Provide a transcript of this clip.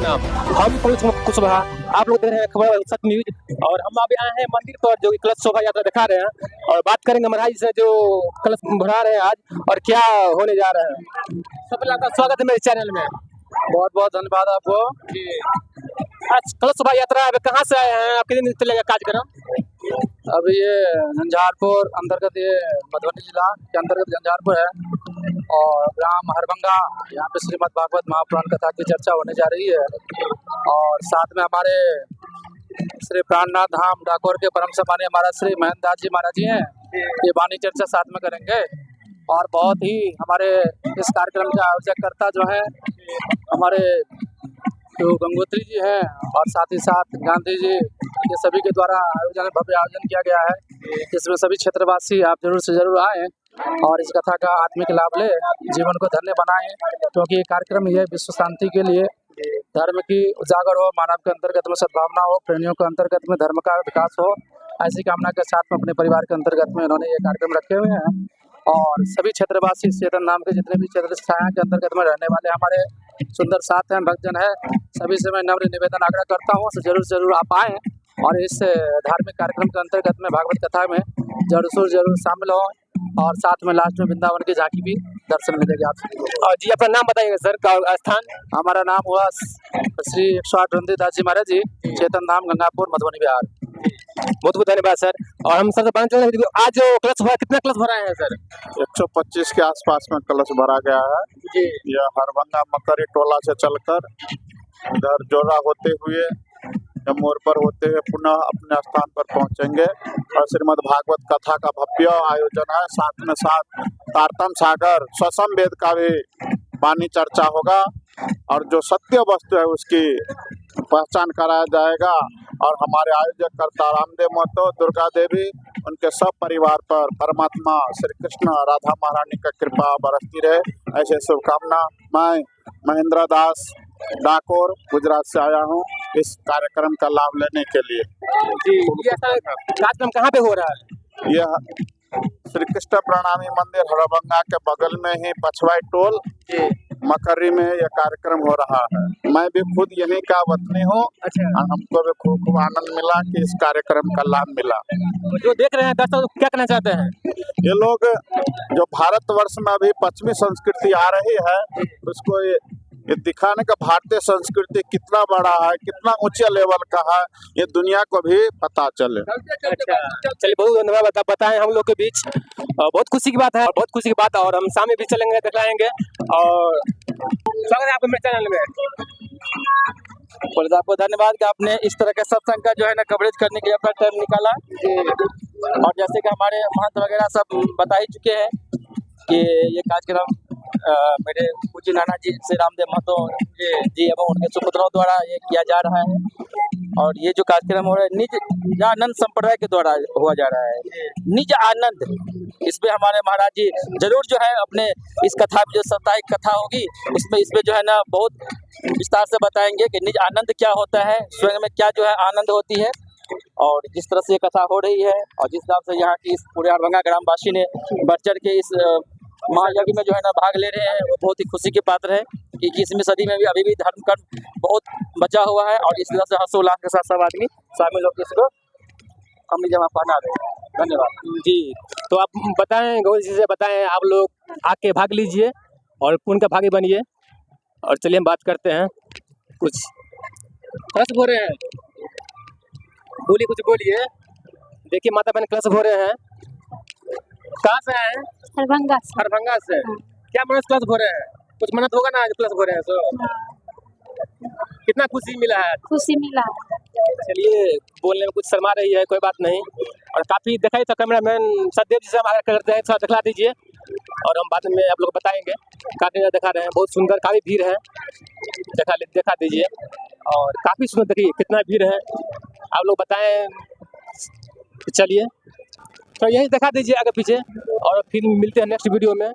नाम। हम कुशवाहा, आप लोग देख रहे हैं खबर सच न्यूज और हम अभी आए हैं मंदिर पर जो कलश शोभा यात्रा दिखा रहे हैं और बात करेंगे महाराज से जो कलश बढ़ा रहे हैं आज और क्या होने जा रहा है। सबसे पहले आपका स्वागत है मेरे चैनल में। बहुत बहुत धन्यवाद आपको। आज कलश शोभा यात्रा है, कहाँ से आए हैं, आप कितने दिन चलेगा कार्यक्रम? अभी ये झंझारपुर अंतर्गत, ये मधुबनी जिला के अंतर्गत झंझारपुर है और ग्राम हरभंगा, यहाँ पे श्रीमद् भागवत महापुराण कथा की चर्चा होने जा रही है और साथ में हमारे श्री प्राणनाथ धाम डाकोर के परम सम्मानीय महाराज श्री महेंद्र दास जी महाराज जी हैं, ये वाणी चर्चा साथ में करेंगे। और बहुत ही हमारे इस कार्यक्रम के आयोजककर्ता जो है हमारे तो गंगोत्री जी हैं और साथ ही साथ गांधी जी, ये सभी के द्वारा भव्य आयोजन किया गया है। इसमें सभी क्षेत्रवासी आप जरूर से जरूर आएँ और इस कथा का आत्मिक लाभ ले, जीवन को धन्य बनाएं, क्योंकि ये कार्यक्रम ये विश्व शांति के लिए, धर्म की उजागर हो, मानव के अंतर्गत में सद्भावना हो, प्रेमियों के अंतर्गत में धर्म का विकास हो, ऐसी कामना के साथ में अपने परिवार के अंतर्गत में इन्होंने ये कार्यक्रम रखे हुए हैं। और सभी क्षेत्रवासी चेतन नाम के जितने भी क्षेत्र छाया के अंतर्गत में रहने वाले हमारे सुंदर साथ हैं, भक्तजन है, सभी से मैं नम्र निवेदन आग्रह करता हूँ, जरूर आप आएँ और इस धार्मिक कार्यक्रम के अंतर्गत में भागवत कथा में जरूर शामिल हो और साथ में लास्ट में वृंदावन की झांकी भी दर्शन मिलेगी आप सभी को। और जी अपना नाम बताइएगा सर का स्थान। हमारा नाम हुआ श्री 108 वृंदी दास जी महाराज जी, चेतन धाम गंगापुर मधुबनी बिहार। बहुत बहुत धन्यवाद सर। और हम सर आज जो कलश भरा, कितना कलश भरा है सर? 125 के आसपास में कलश भरा गया है जी। यह हरभंगा मकरी टोला से चलकर इधर जोरा होते हुए मोड़ पर होते हुए पुनः अपने स्थान पर पहुंचेंगे और श्रीमद् भागवत कथा का भव्य आयोजन है। साथ में साथ तारतम सागर स्वसम वेद का भी वाणी चर्चा होगा और जो सत्य वस्तु है उसकी पहचान कराया जाएगा और हमारे आयोजक कर्ता रामदेव महतो, दुर्गा देवी, उनके सब परिवार पर परमात्मा श्री कृष्ण राधा महारानी का कृपा बरसती रहे, ऐसे शुभकामना। मैं महेंद्र दास डाकोर गुजरात से आया हूँ इस कार्यक्रम का लाभ लेने के लिए। जी, ये कार्यक्रम कहाँ पे हो रहा है? यह श्री कृष्ण प्रणामी मंदिर हरभंगा के बगल में ही पछवाई टोल मकरी में यह कार्यक्रम हो रहा है। मैं भी खुद यहीं का वतनी हूँ और हमको भी खूब आनंद मिला कि इस कार्यक्रम का लाभ मिला। जो देख रहे हैं दर्शक क्या कहना चाहते हैं? ये लोग जो भारतवर्ष में अभी पश्चिमी संस्कृति आ रही है उसको ये दिखाने का भारतीय संस्कृति कितना बड़ा है, कितना ऊंचे लेवल का है, ये दुनिया को भी पता चले। अच्छा, चलिए बहुत धन्यवाद बताएं हम लोग के बीच, बहुत खुशी की बात है, बहुत खुशी की बात है। और हम सामने भी चलेंगे, दिखाएंगे। और स्वागत है आपको मेरे चैनल में। आपको धन्यवाद कि आपने इस तरह के सत्संग का जो है ना कवरेज करने के लिए अपना टाइम निकाला। और जैसे कि हमारे महंत वगैरह सब बता ही चुके हैं कि ये कार्यक्रम मेरे पूज्य नाना जी श्री रामदेव महतो जी एवं उनके सुपुत्रों द्वारा ये किया जा रहा है। और ये जो कार्यक्रम हो रहा है निज आनंद संप्रदाय के द्वारा हुआ जा रहा है, निज आनंद। इस पे हमारे महाराज जी जरूर जो है अपने इस कथा जो साप्ताहिक कथा होगी उसमें इसमें जो है ना बहुत विस्तार से बताएंगे कि निज आनंद क्या होता है, स्वयं में क्या जो है आनंद होती है। और जिस तरह से ये कथा हो रही है और जिस तरह से यहाँ की इस पूरे हरभंगा ग्रामवासी ने बढ़ चढ़ के इस महायज्ञ में जो है ना भाग ले रहे हैं, वो बहुत ही खुशी के पात्र है कि 21वीं सदी में भी अभी भी धर्म कर्म बहुत बचा हुआ है और इस तरह से हर्षोल्लास के साथ सब आदमी शामिल होकर इसको अमली जमा पहना रहे हैं। धन्यवाद जी। तो आप बताएं, गौरी जी से बताएं, आप लोग आके भाग लीजिए और पुण्य का भागी बनिए। और चलिए हम बात करते हैं कुछ। कलश भो रहे हैं, बोलिए, कुछ बोलिए। देखिए माता बहन कलश भो रहे हैं। कहाँ से आए हैं? हरभंगा से। क्या मनस कलश भो रहे हैं? कुछ मन्नत होगा ना कलश भो रहे हैं तो? कितना खुशी मिला है? खुशी मिला। चलिए, बोलने में कुछ शर्मा रही है, कोई बात नहीं। और काफी दिखाई तो कैमरामैन सदेव जी से हम आग्रह करते हैं थोड़ा दिखला दीजिए और हम बाद में आप लोग बताएंगे। काफी दिखा रहे हैं, बहुत सुंदर, काफी भीड़ है, दिखा दीजिए। और काफी सुंदर, देखिए कितना भीड़ है, आप लोग बताएं। चलिए तो यही दिखा दीजिए आगे पीछे और फिर मिलते हैं नेक्स्ट वीडियो में।